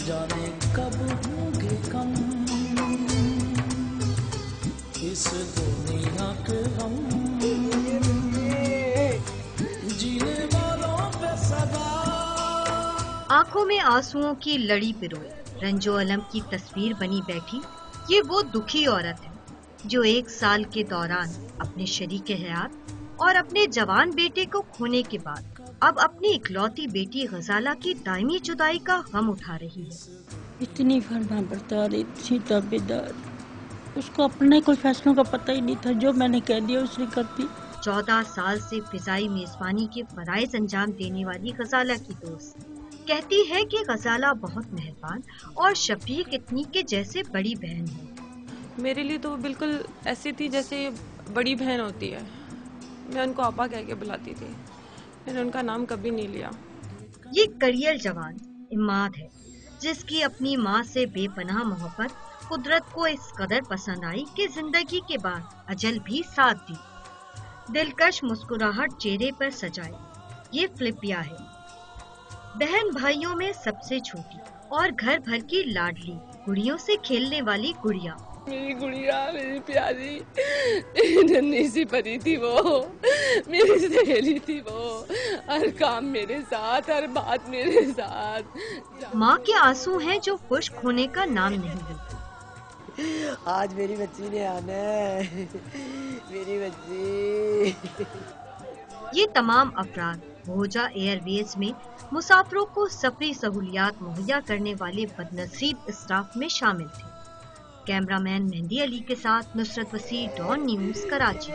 जाने कब होंगे कम इस दुनिया के हम जीने वालों पे सदा। आंखों में आंसुओं की लड़ी पिरोए रंजो अलम की तस्वीर बनी बैठी ये वो दुखी औरत है जो 1 साल के दौरान अपने शरीके हयात और अपने जवान बेटे को खोने के बाद अब अपनी इकलौती बेटी गजाला की दायमी जुदाई का गम उठा रही है। इतनी फरमा बरदार, इतनी ताबेदार, उसको अपने कोई फैसलों का पता ही नहीं था, जो मैंने कह दिया उसने कर दी। 14 साल से फिजाई मेजबानी के फराइज अंजाम देने वाली गजाला की दोस्त कहती है कि गजाला बहुत मेहरबान और शफीक इतनी के जैसे बड़ी बहन है। मेरे लिए तो वो बिल्कुल ऐसी थी जैसे बड़ी बहन होती है। मैं उनको आपा कह के बुलाती थी, मैंने उनका नाम कभी नहीं लिया। ये करियल जवान इमाद है जिसकी अपनी माँ से बेपनाह मोहब्बत कुदरत को इस कदर पसंद आई कि जिंदगी के बाद अजल भी साथ दी। दिलकश मुस्कुराहट चेहरे पर सजाए ये फिलिपिया है, बहन भाइयों में सबसे छोटी और घर भर की लाडली, गुड़ियों से खेलने वाली गुड़िया। मेरी गुड़िया, मेरी प्यारी नन्ही सी परी थी वो, मेरी सहेली थी वो, हर काम मेरे साथ, हर बात मेरे साथ। माँ के आंसू हैं जो खुश्क होने का नाम नहीं लेते। आज मेरी बच्ची ने आना है, मेरी बच्ची। ये तमाम अफराद भोजा एयरवेज में मुसाफिरों को सफरी सहूलियात मुहैया करने वाले बदनसीब स्टाफ में शामिल थे। कैमरामैन मेहंदी अली के साथ नुसरत वसी, डॉन न्यूज़, कराची।